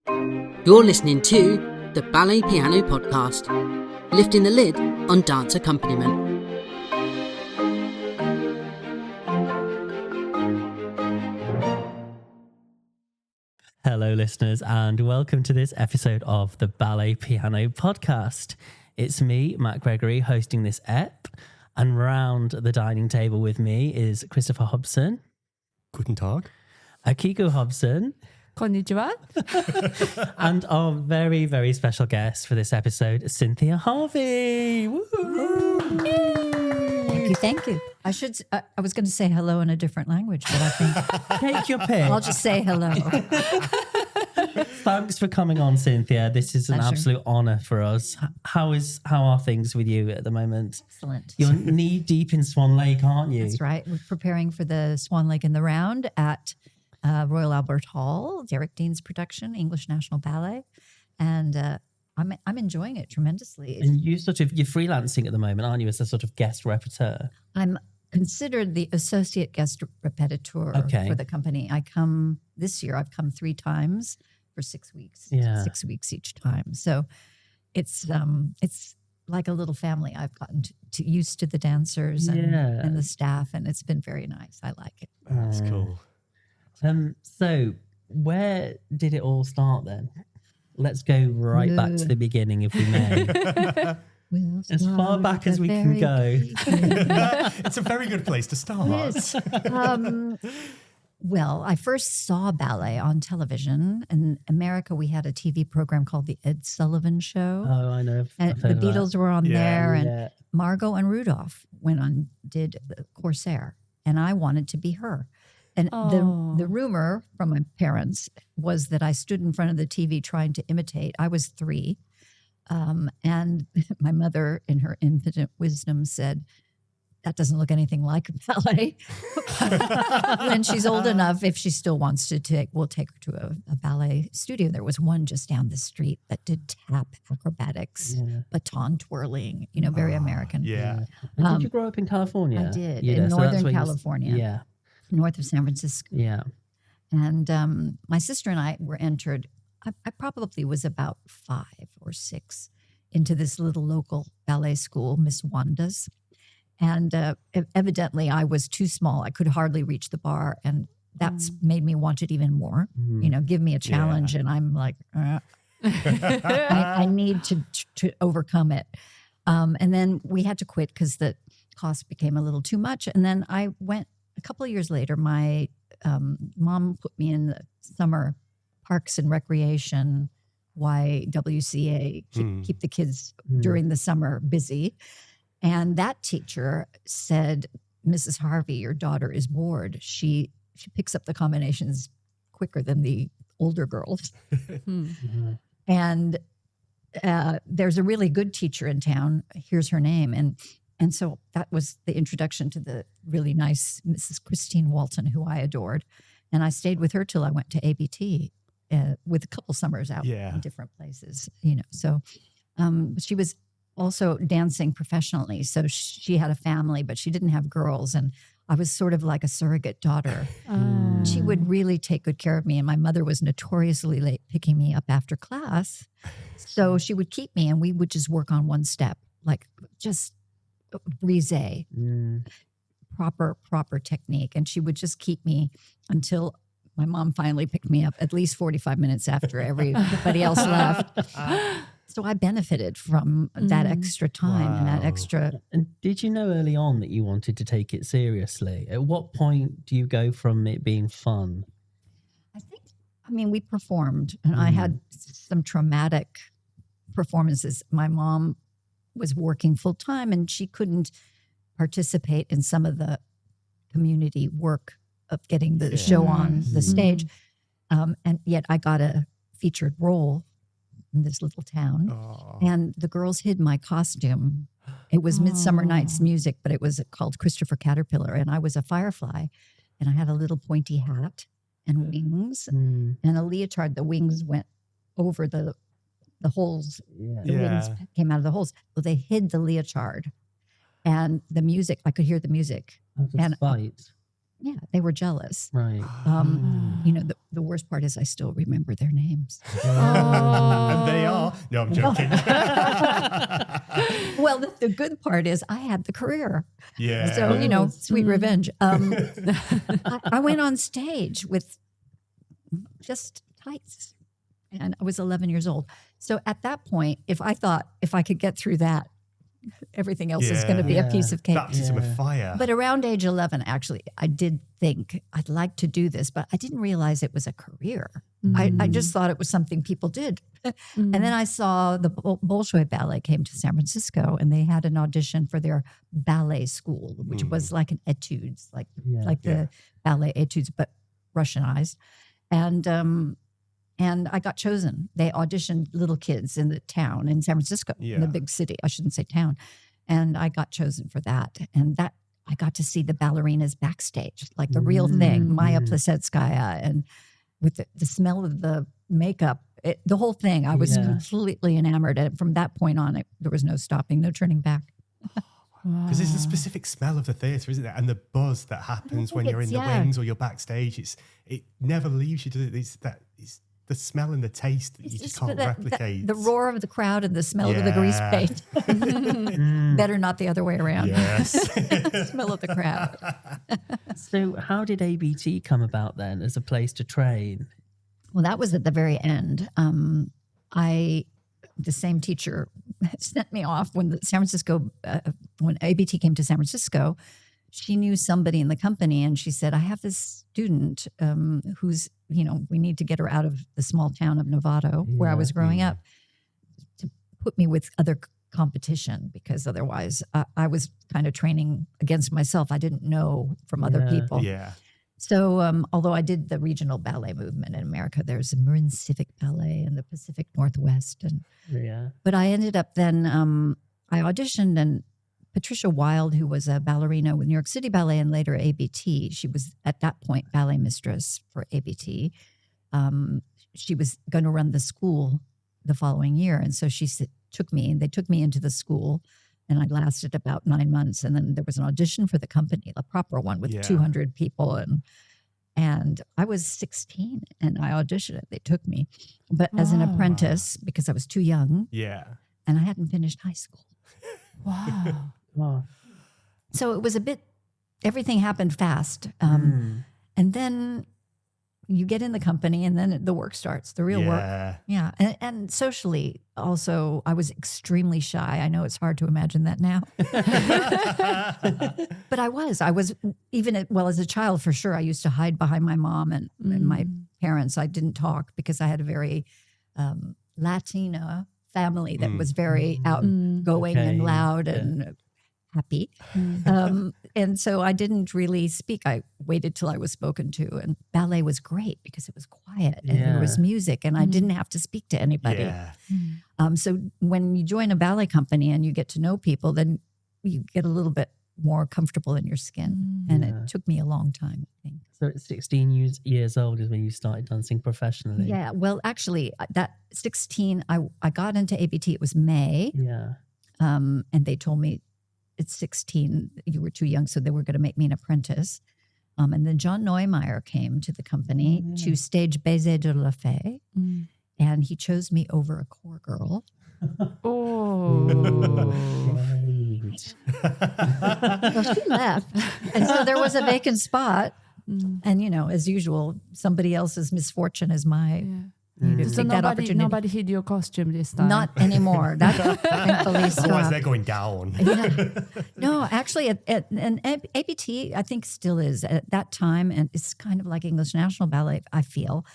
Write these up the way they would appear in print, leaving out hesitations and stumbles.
You're listening to the Ballet Piano Podcast, lifting the lid on dance accompaniment. Hello, listeners, and welcome to this episode of the Ballet Piano Podcast. It's me, Matt Gregory, hosting this ep, and round the dining table with me is Christopher Hobson. Guten Tag. Akiko Hobson. Konnichiwa. And our very, very special guest for this episode, Cynthia Harvey. Woo-hoo. Thank you. I was going to say hello in a different language, but I think Take your pick. I'll just say hello. Thanks for coming on, Cynthia. This is an Pleasure. absolute honour for us. How are things with you at the moment? Excellent. You're knee deep in Swan Lake, aren't you? That's right. We're preparing for the Swan Lake in the Round at Royal Albert Hall, Derek Dean's production, English National Ballet, and I'm enjoying it tremendously. And you're freelancing at the moment, aren't you, as a sort of guest repetiteur? I'm considered the associate guest repetiteur for the company. This year I've come 3 times for 6 weeks. Yeah. 6 weeks each time. So it's like a little family. I've gotten to used to the dancers and the staff, and it's been very nice. I like it. That's cool. So where did it all start then? Let's go right back to the beginning, if we may. As far back as we can go. It's a very good place to start. Well, I first saw ballet on television. In America, we had a TV program called The Ed Sullivan Show. Oh, I know. And the Beatles were on there, and Yeah. Margot and Rudolph did the Corsair, and I wanted to be her. And the rumor from my parents was that I stood in front of the TV trying to imitate. I was 3. And my mother, in her infinite wisdom, said, that doesn't look anything like ballet. When she's old enough, if she still wants to we'll take her to a ballet studio. There was one just down the street that did tap acrobatics, baton twirling, very American. Yeah. And did you grow up in California? I did, Yeah, in so that's Northern where California. Yeah. North of San Francisco. Yeah. And my sister and I were entered, I probably was about 5 or 6, into this little local ballet school, Miss Wanda's. And evidently I was too small. I could hardly reach the bar. And that's made me want it even more. Give me a challenge. And I'm like, I need to overcome it. And then we had to quit because the cost became a little too much. And then I went, a couple of years later, my mom put me in the summer Parks and Recreation, YWCA, keep the kids during the summer busy. And that teacher said, Mrs. Harvey, your daughter is bored. She picks up the combinations quicker than the older girls. And there's a really good teacher in town. Here's her name. And so that was the introduction to the really nice Mrs. Christine Walton, who I adored. And I stayed with her till I went to ABT with a couple summers out in different places, So she was also dancing professionally. So she had a family, but she didn't have girls. And I was sort of like a surrogate daughter. She would really take good care of me. And my mother was notoriously late picking me up after class. So she would keep me and we would just work on one step, like just brise, proper technique. And she would just keep me until my mom finally picked me up at least 45 minutes after everybody else left. So I benefited from that extra time and that extra. And did you know early on that you wanted to take it seriously? At what point do you go from it being fun? We performed, and I had some traumatic performances. My mom was working full time and she couldn't participate in some of the community work of getting the show on the stage. And yet I got a featured role in this little town. And the girls hid my costume. It was Midsummer Night's Music, but it was called Christopher Caterpillar. And I was a firefly. And I had a little pointy hat and wings and a leotard. The wings went over the holes. The wings came out of the holes. Well, they hid the leotard. And the music, I could hear the music. And fight. Yeah, they were jealous. Right. You know, the worst part is I still remember their names. And they are. No, I'm joking. Well, the good part is I had the career. Yeah. So, you know, sweet revenge. I went on stage with just tights, and I was 11 years old. So at that point, if I thought if I could get through that, everything else is going to be a piece of cake. Baptism of fire. But around age 11, actually, I did think I'd like to do this, but I didn't realize it was a career. I just thought it was something people did. And then I saw the Bolshoi Ballet came to San Francisco, and they had an audition for their ballet school, which was like an etudes, like the ballet etudes, but Russianized. And I got chosen. They auditioned little kids in the town in San Francisco, in the big city. I shouldn't say town. And I got chosen for that. And that I got to see the ballerinas backstage, like the real thing, Maya Plesetskaya, and with the smell of the makeup, the whole thing. I was completely enamored. And from that point on, there was no stopping, no turning back. Because it's a specific smell of the theatre, isn't it? And the buzz that happens when you're in the wings or you're backstage. It never leaves you, does it? It's the smell and the taste that you just can't replicate. The roar of the crowd and the smell of the grease paint. Better not the other way around. Yes. Smell of the crowd. So how did ABT come about then as a place to train? Well, that was at the very end. The same teacher sent me off when when ABT came to San Francisco. She knew somebody in the company, and she said, I have this student who's, we need to get her out of the small town of Novato, where I was growing up, to put me with other competition, because otherwise I was kind of training against myself. I didn't know from other people. Yeah. So although I did the regional ballet movement in America, there's a Marin Civic Ballet in the Pacific Northwest. But I ended up then, I auditioned, and Patricia Wilde, who was a ballerina with New York City Ballet and later ABT, she was at that point ballet mistress for ABT. She was going to run the school the following year. And so they took me into the school, and I lasted about 9 months. And then there was an audition for the company, a proper one with 200 people. And I was 16 and I auditioned it. They took me, but as an apprentice, because I was too young. Yeah. And I hadn't finished high school. Wow. So it was everything happened fast. And then you get in the company, and then the work starts, the real work. Yeah. And socially also, I was extremely shy. I know it's hard to imagine that now. But I was even as a child, for sure. I used to hide behind my mom and my parents. I didn't talk because I had a very Latina family that was very outgoing and loud and happy. And so I didn't really speak. I waited till I was spoken to. And ballet was great because it was quiet and there was music, and I didn't have to speak to anybody. So when you join a ballet company and you get to know people, then you get a little bit more comfortable in your skin. And it took me a long time, I think. So at 16 years old is when you started dancing professionally? Yeah. Well, actually, that 16, I got into ABT. It was May. Yeah. And they told me, at 16, you were too young, so they were going to make me an apprentice. And then John Neumeier came to the company to stage Baiser de la Fée, and he chose me over a core girl. Right. Well, she left. And so there was a vacant spot. And, as usual, somebody else's misfortune is my... So nobody hid your costume this time? Not anymore. That thankfully stopped. Otherwise, they're going down. No, actually, and ABT, I think still is at that time, and it's kind of like English National Ballet, I feel.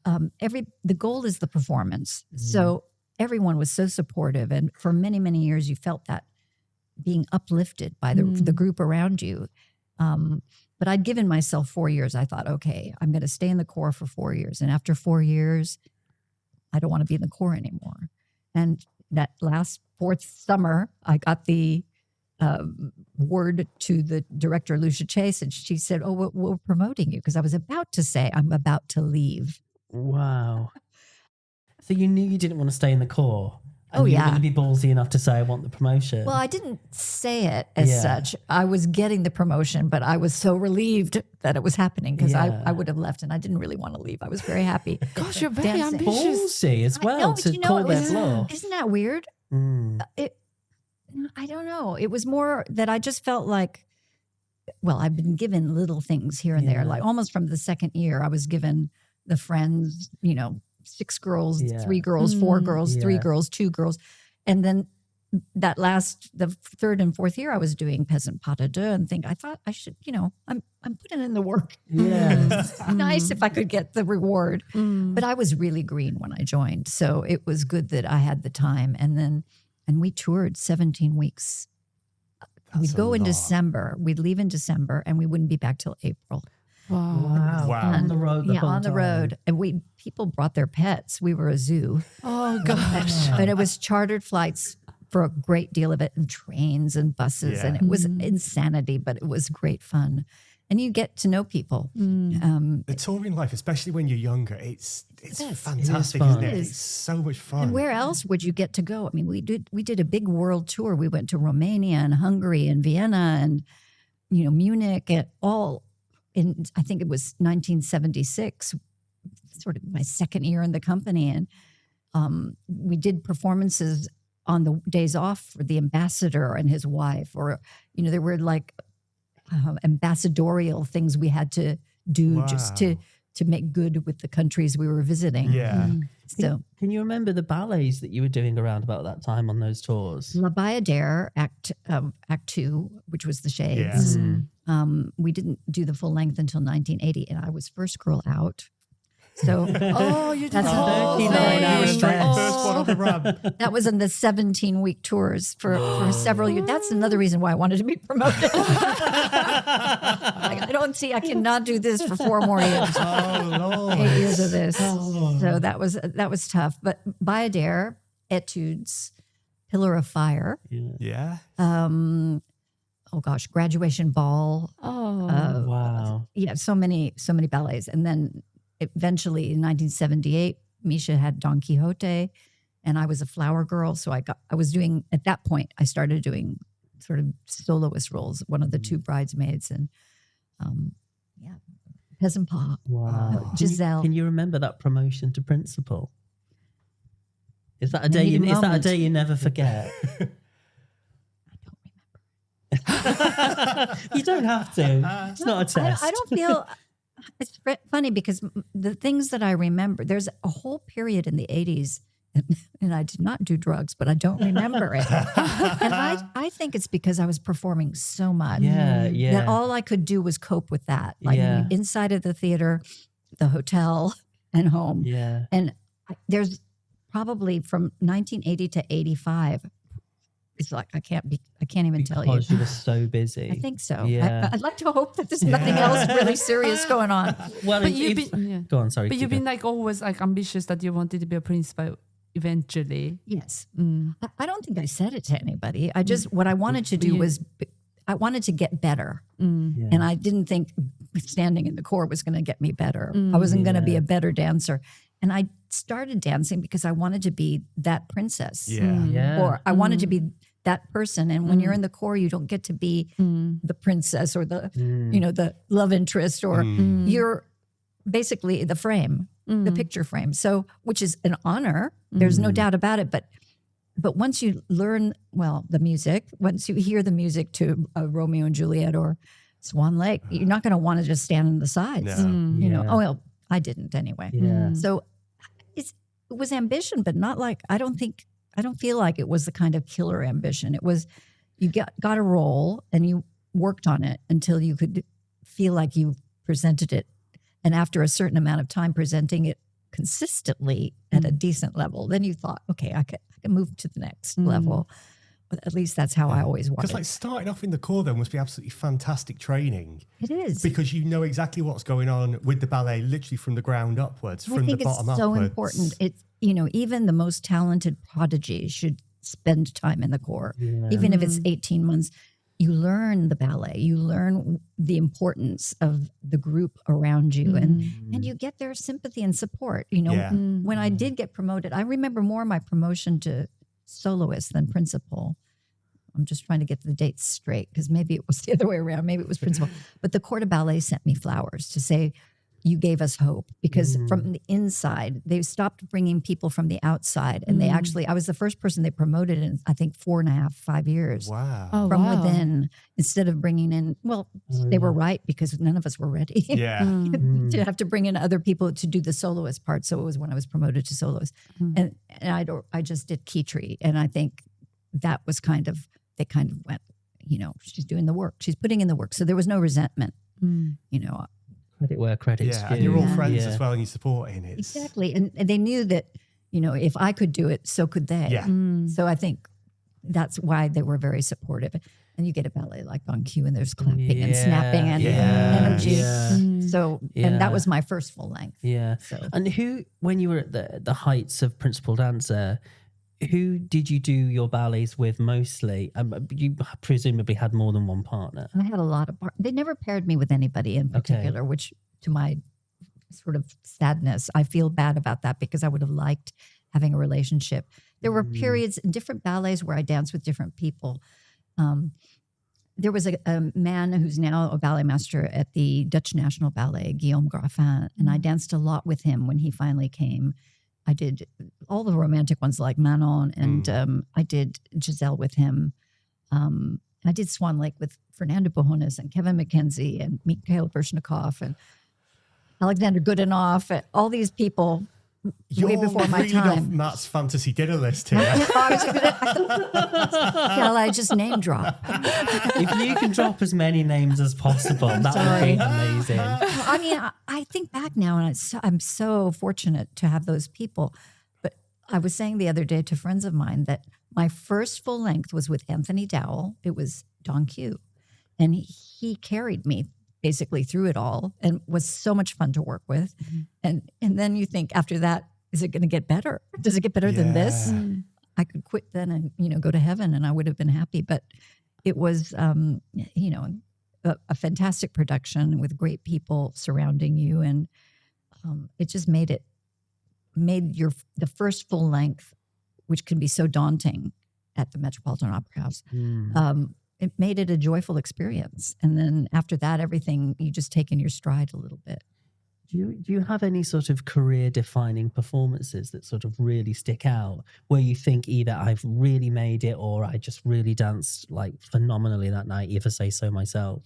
The goal is the performance. So everyone was so supportive, and for many, many years, you felt that being uplifted by the group around you. But I'd given myself 4 years. I thought, okay, I'm going to stay in the corps for 4 years. And after 4 years, I don't want to be in the corps anymore. And that last fourth summer, I got the word to the director, Lucia Chase, and she said, oh, we're promoting you. Because I was about to say, I'm about to leave. Wow. So you knew you didn't want to stay in the corps, And you wouldn't be ballsy enough to say, I want the promotion. Well, I didn't say it as such. I was getting the promotion, but I was so relieved that it was happening because I would have left and I didn't really want to leave. I was very happy. Gosh, you're very ambitious. Ballsy as well to call their bluff. Isn't that weird? I don't know. It was more that I just felt like, well, I've been given little things here and there. Like almost from the second year, I was given the Friends, 6 girls, 3 girls, 4 girls, 3 girls, 2 girls. And then the third and fourth year I was doing peasant pas de deux and I thought I should, I'm putting in the work. Yeah. Nice if I could get the reward. But I was really green when I joined. So it was good that I had the time. And we toured 17 weeks. We'd go in December, we'd leave in December and we wouldn't be back till April. Wow. On the road on the road. And people brought their pets. We were a zoo. Oh, gosh. But it was chartered flights for a great deal of it and trains and buses. And it was insanity, but it was great fun. And you get to know people. The touring life, especially when you're younger, it's fantastic, isn't it? It's so much fun. And where else would you get to go? I mean, we did a big world tour. We went to Romania and Hungary and Vienna and, Munich and all. I think it was 1976, sort of my second year in the company. And we did performances on the days off for the ambassador and his wife, or, there were like ambassadorial things we had to do just to make good with the countries we were visiting. Yeah. So can you remember the ballets that you were doing around about that time on those tours? La Bayadere, Act 2, which was the Shades. Yeah. We didn't do the full length until 1980, and I was first girl out. So, you did that's the whole 39 thing. hours straight. First one on the ramp. that was in the 17-week tours for several years. That's another reason why I wanted to be promoted. I cannot do this for 4 more years. Oh, Lord. 8 years of this. So that was tough. But Bayadere, Etudes, Pillar of Fire. Yeah. Graduation Ball. Wow. Yeah, so many ballets. And then eventually in 1978, Misha had Don Quixote and I was a flower girl. So I was doing, at that point, I started doing sort of soloist roles, one of the 2 bridesmaids and Peasant Pa. Wow. Giselle. Can you remember that promotion to principal? Is that a day you never forget? You don't have to. It's not a test. I don't feel. It's funny because the things that I remember, there's a whole period in the 80s, and I did not do drugs, but I don't remember it. And I think it's because I was performing so much that all I could do was cope with that. Like inside of the theater, the hotel, and home. Yeah. And there's probably from 1980 to 85. It's like I can't even tell you. Because you were so busy. I think so. Yeah. I'd like to hope that there's nothing else really serious going on. Well, But you've been, go on, sorry. But you've been like always like ambitious that you wanted to be a principal eventually. Yes. I don't think I said it to anybody. I just, what I wanted to do was, I wanted to get better. And I didn't think standing in the corps was going to get me better. I wasn't going to be a better dancer. And I started dancing because I wanted to be that princess. Or I wanted to be that person. And when you're in the corps, you don't get to be the princess or the, the love interest, or you're basically the frame, the picture frame. So, which is an honor. There's no doubt about it. But once you learn, the music, once you hear the music to Romeo and Juliet or Swan Lake, you're not going to want to just stand on the sides. No. I didn't anyway. So it was ambition, but not like, I don't feel like it was the kind of killer ambition. It was, you got a role and you worked on it until you could feel like you presented it. And after a certain amount of time presenting it consistently at a decent level, then you thought, okay, I can move to the next level. But at least that's how I always wanted. Because like starting off in the corps then must be absolutely fantastic training. It is. Because you know exactly what's going on with the ballet, literally from the ground upwards, from the bottom upwards. I think it's so important. It's, even the most talented prodigy should spend time in the corps. Even if it's 18 months, you learn the ballet, you learn the importance of the group around you, and you get their sympathy and support. When I did get promoted, I remember more my promotion to soloist than principal. I'm just trying to get the dates straight because maybe it was the other way around. Maybe it was principal. But the Corps de Ballet sent me flowers to say, you gave us hope, because from the inside, they stopped bringing people from the outside. And they actually, I was the first person they promoted in, I think, 4.5, 5 years. Wow. Oh, From wow. within, instead of bringing in, they were right, because none of us were ready Yeah. to have to bring in other people to do the soloist part. So it was when I was promoted to soloist. And I just did Key Tree. And I think that was they kind of went, she's doing the work. She's putting in the work. So there was no resentment, Credit where credit's due. And you're all friends Yeah. as well, and you're supporting it. Exactly. And they knew that, if I could do it, so could they. Yeah. So I think that's why they were very supportive. And you get a ballet like on cue, and there's clapping and snapping and energy. Yeah. So, and that was my first full length. Yeah. So And when you were at the heights of principal dancer, who did you do your ballets with mostly? You presumably had more than one partner. I had a lot of they never paired me with anybody in particular, which to my sort of sadness, I feel bad about that, because I would have liked having a relationship. There were periods in different ballets where I danced with different people. There was a man who's now a ballet master at the Dutch National Ballet, Guillaume Graffin, and I danced a lot with him when he finally came. I did all the romantic ones like Manon, and I did Giselle with him. I did Swan Lake with Fernando Bojones and Kevin McKenzie and Mikhail Baryshnikov and Alexander Goodenough, and all these people way before my reading time. off Matt's fantasy dinner list here. Shall I just name drop? If you can drop as many names as possible, that would be amazing. I mean, I think back now, and I'm so fortunate to have those people. But I was saying the other day to friends of mine that my first full length was with Anthony Dowell. It was Don Q. And he carried me basically through it all, and was so much fun to work with. And then you think, after that, is it going to get better? Does it get better than this? I could quit then and go to heaven, and I would have been happy. But it was a fantastic production with great people surrounding you, and it just made the first full length, which can be so daunting at the Metropolitan Opera House. It made it a joyful experience. And then after that, everything, you just take in your stride a little bit. Do you have any sort of career-defining performances that sort of really stick out, where you think either I've really made it or I just really danced like phenomenally that night, if I say so myself?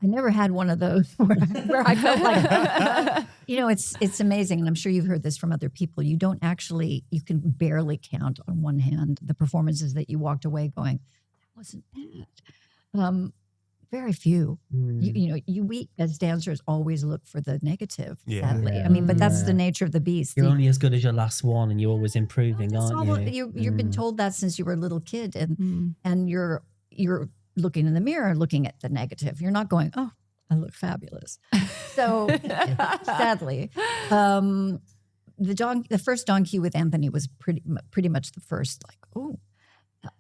I never had one of those where I felt like, it's amazing. And I'm sure you've heard this from other people. You can barely count on one hand the performances that you walked away going, that wasn't bad. Very few. We as dancers always look for the negative, sadly. I mean, but that's the nature of the beast. You're only as good as your last one, and you're always improving, aren't you? You've been told that since you were a little kid, and you're looking in the mirror, looking at the negative. You're not going, oh, I look fabulous. So sadly, the first Don Q with Anthony was pretty much the first, like, oh.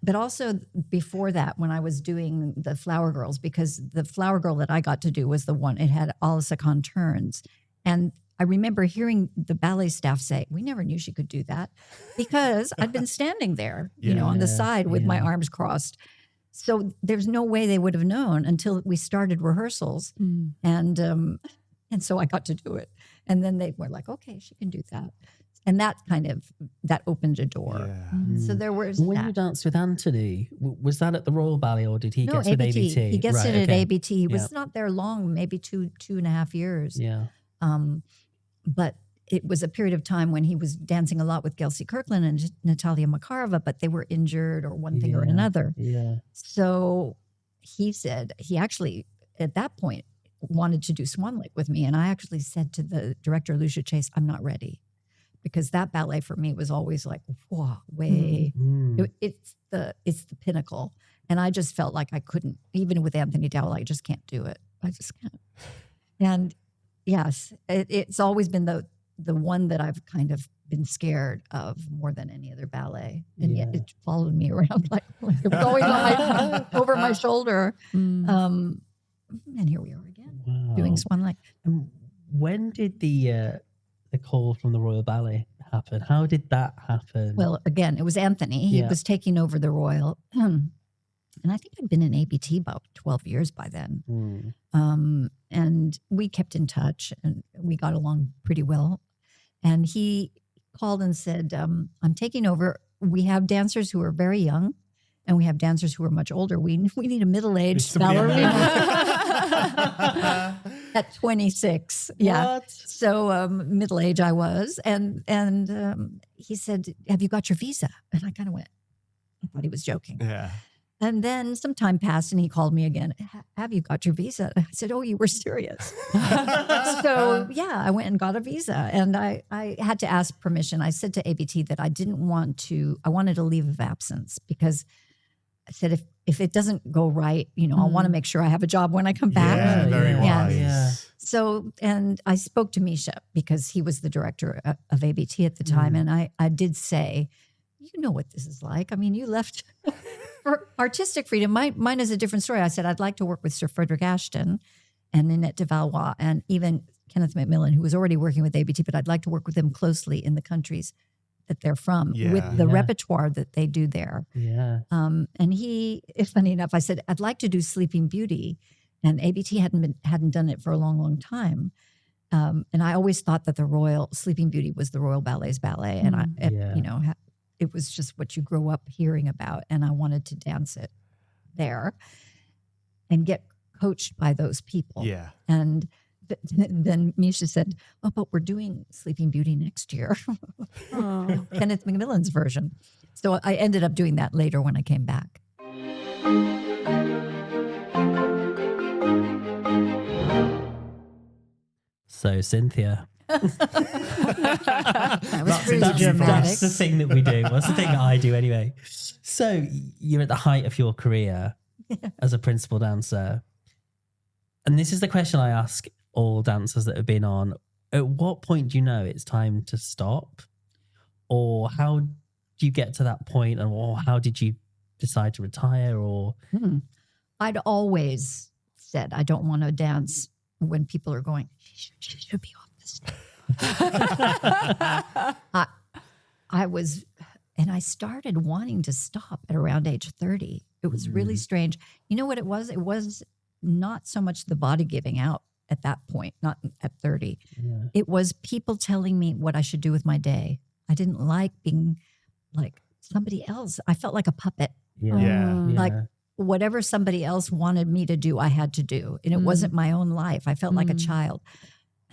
But also before that, when I was doing the Flower Girls, because the Flower Girl that I got to do was the one, it had Alisacon turns. And I remember hearing the ballet staff say, we never knew she could do that, because I'd been standing there, on the side with my arms crossed. So there's no way they would have known until we started rehearsals. And so I got to do it. And then they were like, okay, she can do that. And that opened a door. Yeah. So there was When that. you danced with Anthony, was that at the Royal Ballet, or did he No, guest with ABT. ABT? He guested at ABT. He was Yeah. not there long, maybe two and a half years. Yeah. But it was a period of time when he was dancing a lot with Gelsey Kirkland and Natalia Makarova, but they were injured or one thing or another. Yeah. So he said he actually, at that point, wanted to do Swan Lake with me. And I actually said to the director, Lucia Chase, I'm not ready. Because that ballet for me was always like, whoa, way. It's the pinnacle. And I just felt like I couldn't, even with Anthony Dowell, I just can't do it. I just can't. And yes, it's always been the one that I've kind of been scared of more than any other ballet. And yet it followed me around like going on over my shoulder. And here we are again, doing Swan Lake. And when did the call from the Royal Ballet happen? How did that happen? Well, again, it was Anthony. He was taking over the Royal. And I think I'd been in ABT about 12 years by then. And we kept in touch and we got along pretty well. And he called and said, I'm taking over. We have dancers who are very young and we have dancers who are much older. We need a middle-aged ballerina. At 26. Yeah. What? So middle-aged I was. And he said, have you got your visa? And I kind of went, I thought he was joking. Yeah. And then some time passed and he called me again. Have you got your visa? I said, oh, you were serious. So yeah, I went and got a visa and I had to ask permission. I said to ABT that I wanted a leave of absence because I said, if it doesn't go right, I want to make sure I have a job when I come back. Yeah, very wise. Yeah. So, and I spoke to Misha because he was the director of ABT at the time. And I did say, you know what this is like. I mean, you left for artistic freedom. Mine is a different story. I said, I'd like to work with Sir Frederick Ashton and Ninette de Valois and even Kenneth Macmillan, who was already working with ABT, but I'd like to work with them closely in the countries that they're from with the repertoire that they do there. Yeah. And funny enough, I said, I'd like to do Sleeping Beauty. And ABT hadn't done it for a long, long time. And I always thought that the Sleeping Beauty was the Royal Ballet's ballet. And it was just what you grow up hearing about. And I wanted to dance it there and get coached by those people. Yeah. And then Misha said, oh, but we're doing Sleeping Beauty next year. Kenneth Macmillan's version. So I ended up doing that later when I came back. So Cynthia. That was pretty dramatic. That's the thing that we do. What's the thing that I do anyway? So you're at the height of your career as a principal dancer. And this is the question I ask all dancers that have been on. At what point do you know it's time to stop? Or how do you get to that point? Or how did you decide to retire? Or I'd always said I don't want to dance when people are going, she should be off the stage. I started wanting to stop at around age 30. It was really strange. You know what it was? It was not so much the body giving out at that point, not at 30. Yeah. It was people telling me what I should do with my day. I didn't like being like somebody else. I felt like a puppet. Like whatever somebody else wanted me to do, I had to do. And it wasn't my own life. I felt like a child.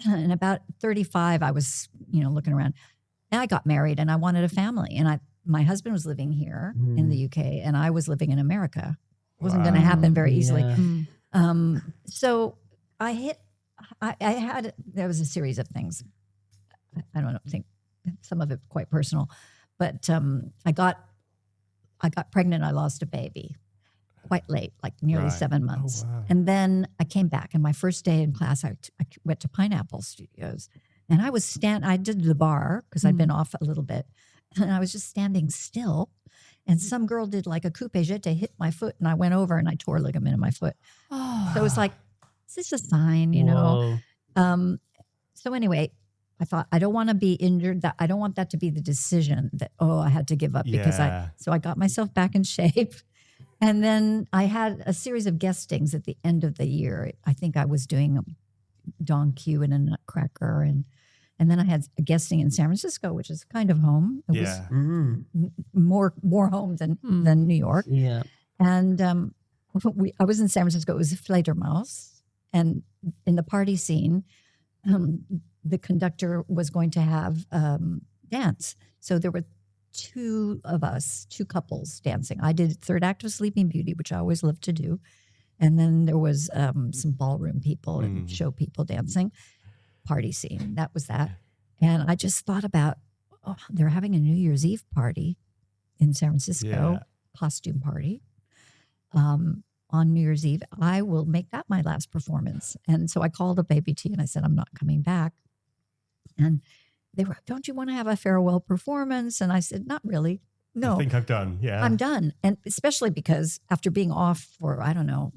And about 35, I was, looking around. And I got married and I wanted a family. And my husband was living here in the UK and I was living in America. It wasn't going to happen very easily. So there was a series of things. I don't think some of it quite personal, but I got pregnant. I lost a baby quite late, like nearly 7 months. Oh, wow. And then I came back and my first day in class, I went to Pineapple Studios and I did the bar because I'd been off a little bit and I was just standing still. And some girl did like a coupe jeté, hit my foot, and I went over and I tore a ligament in my foot. Oh. So it was like, is this a sign, know? So anyway, I thought, I don't want to be injured. I don't want that to be the decision that, I had to give up so I got myself back in shape. And then I had a series of guestings at the end of the year. I think I was doing Don Q and a Nutcracker and then I had a guesting in San Francisco, which is kind of home. It was more home than New York. Yeah. And I was in San Francisco. It was Fledermaus. And in the party scene, the conductor was going to have dance. So there were two couples dancing. I did third act of Sleeping Beauty, which I always loved to do. And then there was some ballroom people and show people dancing. Party scene. That was that. And I just thought about, they're having a New Year's Eve party in San Francisco, costume party on New Year's Eve. I will make that my last performance. And so I called up ABT and I said, I'm not coming back. And they were, don't you want to have a farewell performance? And I said, not really. No. I think I'm done. Yeah. I'm done. And especially because after being off for, I don't know,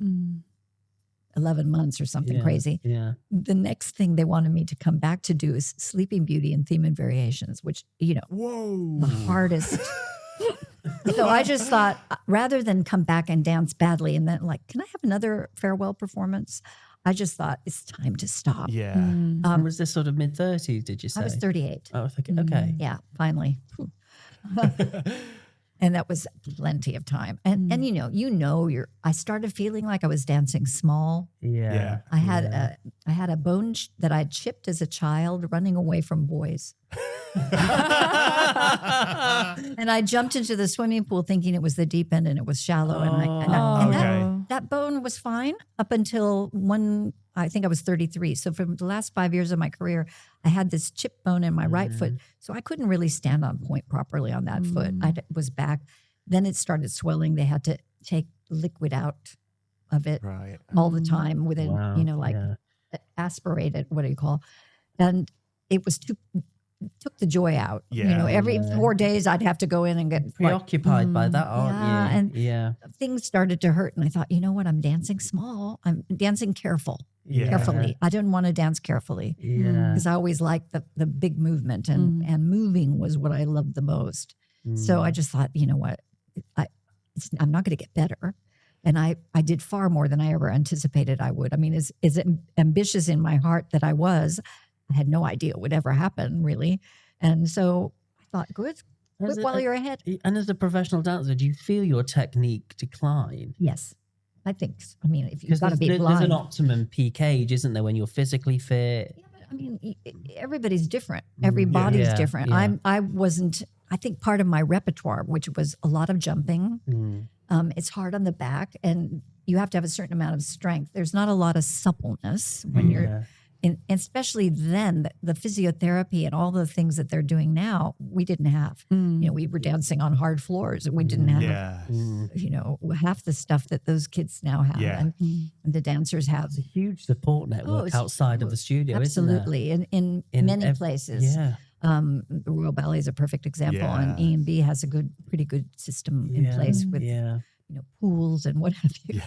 11 months or something crazy. Yeah. The next thing they wanted me to come back to do is Sleeping Beauty and Theme and Variations, which, Whoa. the hardest. So I just thought, rather than come back and dance badly and then can I have another farewell performance? I just thought it's time to stop. Yeah. And was this sort of mid-30s, did you say? I was 38. Oh, okay. Yeah, finally. And that was plenty of time. And I started feeling like I was dancing small. Yeah. I had a bone that I'd chipped as a child running away from boys. And I jumped into the swimming pool thinking it was the deep end and it was shallow. That bone was fine up until I think I was 33. So for the last 5 years of my career, I had this chip bone in my right foot. So I couldn't really stand on point properly on that foot. I was back. Then it started swelling. They had to take liquid out of it all the time with it, aspirate it, what do you call? And it was took the joy out. Every 4 days I'd have to go in and get preoccupied by that, aren't you? And things started to hurt. And I thought, you know what? I'm dancing small. I'm dancing carefully. I didn't want to dance carefully because I always liked the big movement and moving was what I loved the most. So I just thought, you know what? I'm not going to get better. And I did far more than I ever anticipated I would. I mean, as ambitious in my heart that I was, I had no idea it would ever happen, really. And so I thought, good while you're ahead. And as a professional dancer, do you feel your technique decline? Yes, I think so. I mean, if you've got to be blind. There's an optimum peak age, isn't there, when you're physically fit? Yeah, but I mean, everybody's different. Every body's different. Yeah. I think part of my repertoire, which was a lot of jumping, it's hard on the back and you have to have a certain amount of strength. There's not a lot of suppleness when you're... And especially then, the physiotherapy and all the things that they're doing now, we didn't have. We were dancing on hard floors and we didn't have, half the stuff that those kids now have. Yeah. And the dancers have. It's a huge support network outside of the studio, absolutely. isn't there? In many places. Yeah. The Royal Ballet is a perfect example. And E&B has a pretty good system in place with pools and what have you.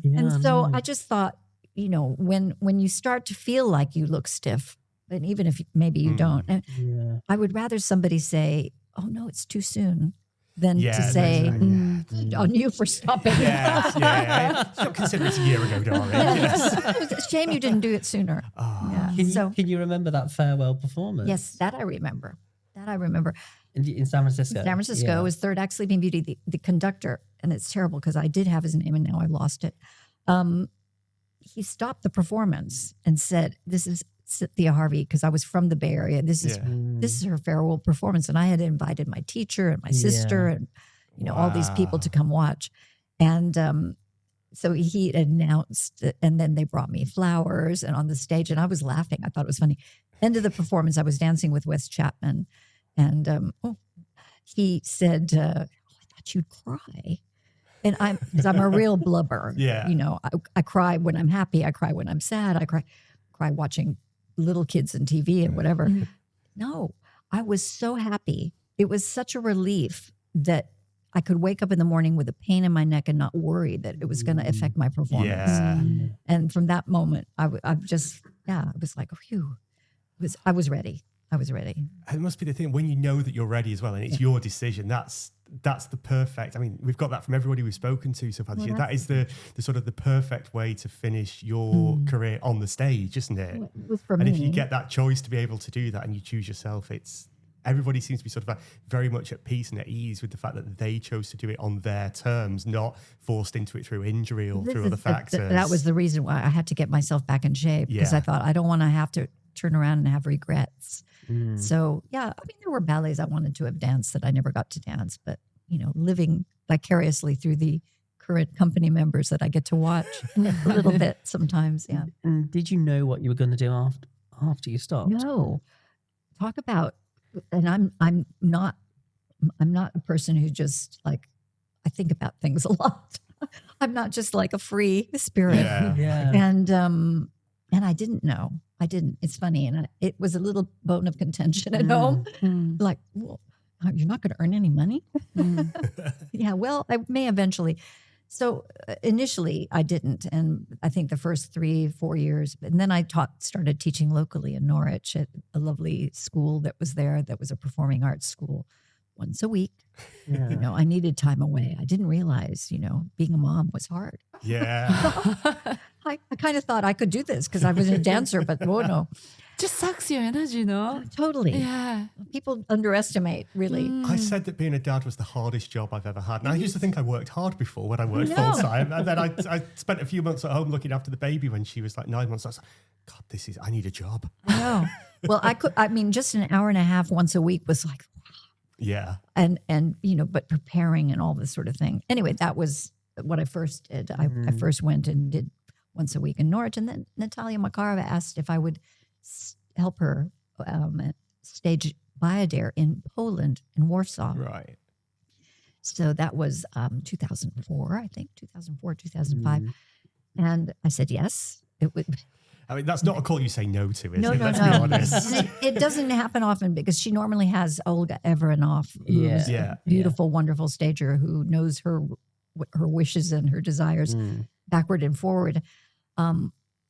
And so I just thought, when you start to feel like you look stiff, and even if maybe you don't, I would rather somebody say, "Oh no, it's too soon," than to say, "On you for stopping." Don't consider it a year ago, darling. It's a shame you didn't do it sooner. Can you remember that farewell performance? Yes, that I remember. In San Francisco. San Francisco was third act Sleeping Beauty. The conductor, and it's terrible because I did have his name and now I've lost it. He stopped the performance and said, "This is Cynthia Harvey," because I was from the Bay Area. This is her farewell performance, and I had invited my teacher and my sister and all these people to come watch. And so he announced it, and then they brought me flowers and on the stage, and I was laughing. I thought it was funny. End of the performance, I was dancing with Wes Chapman, and he said, "I thought you'd cry." And because I'm a real blubber. I cry when I'm happy. I cry when I'm sad. I cry watching little kids on TV and whatever. No, I was so happy. It was such a relief that I could wake up in the morning with a pain in my neck and not worry that it was going to affect my performance. And from that moment, I was like, phew. I was ready. It must be the thing when you know that you're ready as well, and it's your decision. That's the perfect. I mean, we've got that from everybody we've spoken to so far this year. That is the sort of the perfect way to finish your career on the stage, isn't it? It was for me. And if you get that choice to be able to do that and you choose yourself, everybody seems to be sort of very much at peace and at ease with the fact that they chose to do it on their terms, not forced into it through injury or through other factors. That was the reason why I had to get myself back in shape because I thought I don't want to have to turn around and have regrets. So, there were ballets I wanted to have danced that I never got to dance, but, living vicariously through the current company members that I get to watch a little bit sometimes. Yeah. And did you know what you were going to do after you stopped? No. Talk about, and I'm not a person who just I think about things a lot. I'm not just like a free spirit. Yeah. And I didn't know. It's funny. And it was a little bone of contention at home. Like, well, you're not going to earn any money? Yeah, well, I may eventually. So initially I didn't. And I think the first 3-4 years, and then I started teaching locally in Norwich at a lovely school that was there, that was a performing arts school, once a week. Yeah. You know, I needed time away. I didn't realize, being a mom was hard. Yeah. I kind of thought I could do this because I was a dancer, but no. Just sucks your energy, no? Totally. Yeah. People underestimate, really. I said that being a dad was the hardest job I've ever had. And I used to think I worked hard before when I worked full time. And then I spent a few months at home looking after the baby when she was like 9 months. I was like, God, I need a job. I know. Well, just an hour and a half once a week was like, Yeah. and but preparing and all this sort of thing. Anyway, that was what I first did. I first went and did once a week in Norwich. And then Natalia Makarova asked if I would help her stage Bayadere in Poland, in Warsaw. Right. So that was 2004, I think, 2004, 2005. And I said yes. It would. I mean, that's not a call you say no to, is No, it? no, Let's no. be honest. And it doesn't happen often because she normally has Olga Everinoff, who's Yeah. a beautiful, wonderful stager who knows her wishes and her desires backward and forward.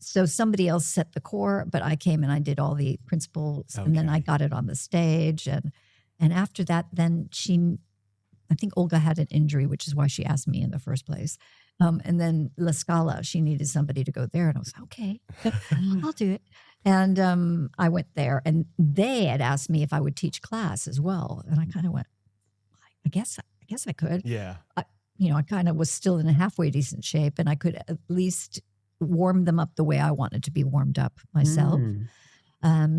So somebody else set the core, but I came and I did all the principals, and then I got it on the stage. And after that, then I think Olga had an injury, which is why she asked me in the first place. And then La Scala, she needed somebody to go there. And I was, okay, I'll do it. And I went there, and they had asked me if I would teach class as well. And I kind of went, I guess I could. Yeah. I kind of was still in a halfway decent shape, and I could at least warm them up the way I wanted to be warmed up myself.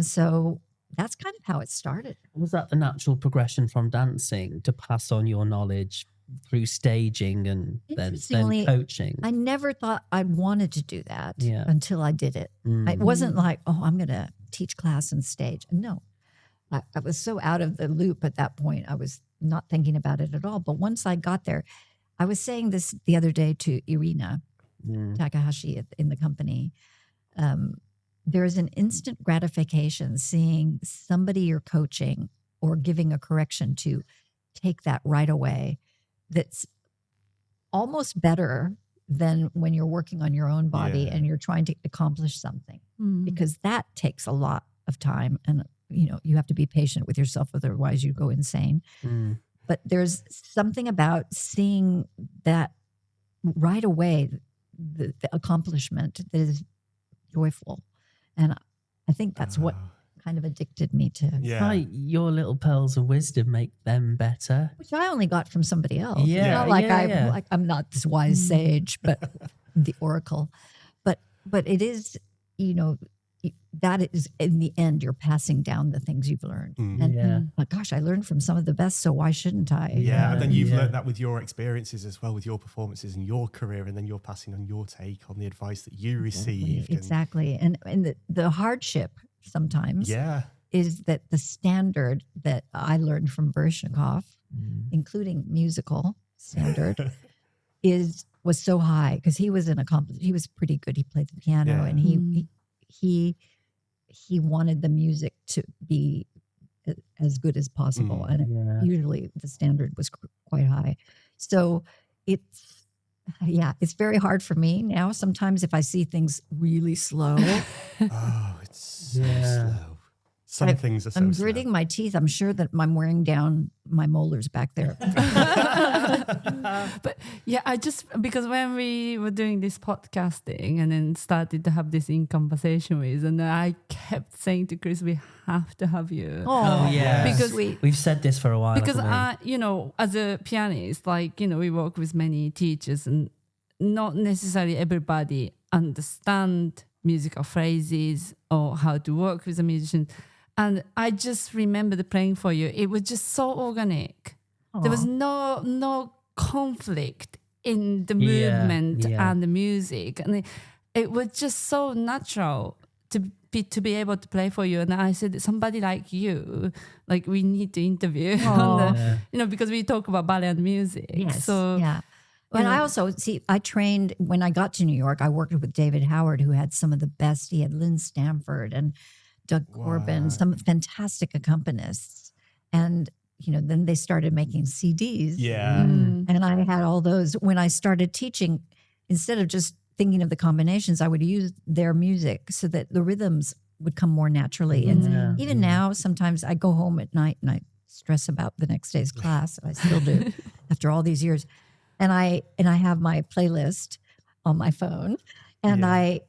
So that's kind of how it started. Was that the natural progression from dancing to pass on your knowledge through staging and then coaching? I never thought I wanted to do that until I did it. Mm. It wasn't like, I'm going to teach class and stage. No, I was so out of the loop at that point. I was not thinking about it at all. But once I got there, I was saying this the other day to Irina Takahashi in the company. There is an instant gratification seeing somebody you're coaching or giving a correction to take that right away. That's almost better than when you're working on your own body and you're trying to accomplish something, because that takes a lot of time, and you have to be patient with yourself, otherwise you go insane. But there's something about seeing that right away, the accomplishment that is joyful. And I think that's what kind of addicted me to. Yeah. Right, your little pearls of wisdom make them better. Which I only got from somebody else. Yeah, It's not like I'm not this wise sage, but the oracle. But it is, that is, in the end, you're passing down the things you've learned. And but gosh, I learned from some of the best, so why shouldn't I? Yeah, and then you've learned that with your experiences as well, with your performances and your career, and then you're passing on your take on the advice that you received. Exactly. And the hardship sometimes is that the standard that I learned from Baryshnikov, including musical standard, was so high, because he was he was pretty good. He played the piano, and he wanted the music to be as good as possible. And usually the standard was quite high. So it's very hard for me now. Sometimes if I see things really slow. It's so slow. Some things are so I'm slow. gritting my teeth. I'm sure that I'm wearing down my molars back there. But because when we were doing this podcasting and then started to have this in conversation with, and I kept saying to Chris, we have to have you. Oh yeah, because we've said this for a while. Because as a pianist, we work with many teachers, and not necessarily everybody understand musical phrases or how to work with a musician. And I just remember playing for you. It was just so organic. Aww. There was no conflict in the movement and the music, and it was just so natural to be able to play for you. And I said, somebody like you, we need to interview, because we talk about ballet and music. Yes. So And I also I trained when I got to New York. I worked with David Howard, who had some of the best. He had Lynn Stamford and Doug Corbin, some fantastic accompanists. And, then they started making CDs. Yeah. And I had all those. When I started teaching, instead of just thinking of the combinations, I would use their music so that the rhythms would come more naturally. And even now, sometimes I go home at night and I stress about the next day's class. I still do after all these years. And I have my playlist on my phone, and I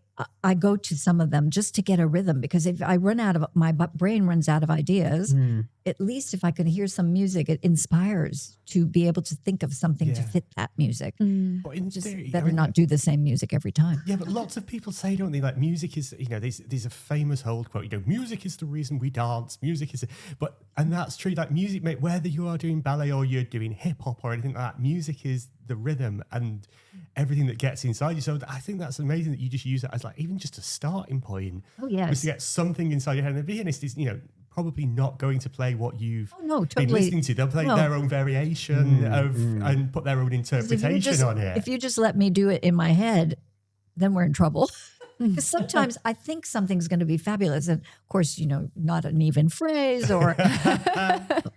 go to some of them just to get a rhythm, because if I run out of, my brain runs out of ideas, at least if I can hear some music, it inspires to be able to think of something to fit that music. But in Just theory, better not do the same music every time. Yeah, but lots of people say, don't they, like music is, there's a famous old quote, music is the reason we dance, music is, and that's true, like music, mate, whether you are doing ballet or you're doing hip hop or anything like that, music is the rhythm and everything that gets inside you. So I think that's amazing that you just use that as like, even just a starting point. Oh, yes. Just to get something inside your head. And the pianist is, probably not going to play what you've totally. been listening to. They'll play their own variation and put their own interpretation on it. If you just let me do it in my head, then we're in trouble. Because sometimes I think something's going to be fabulous, and of course, not an even phrase, or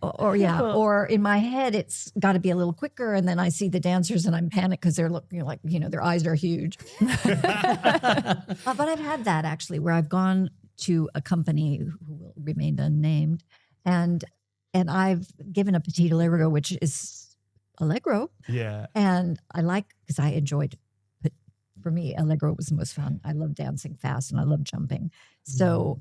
or in my head it's got to be a little quicker, and then I see the dancers and I'm panicked because they're looking like their eyes are huge. But I've had that actually, where I've gone to a company who will remain unnamed, and I've given a petit allegro, which is allegro, and I because I enjoyed. For me, allegro was the most fun. I love dancing fast and I love jumping. So,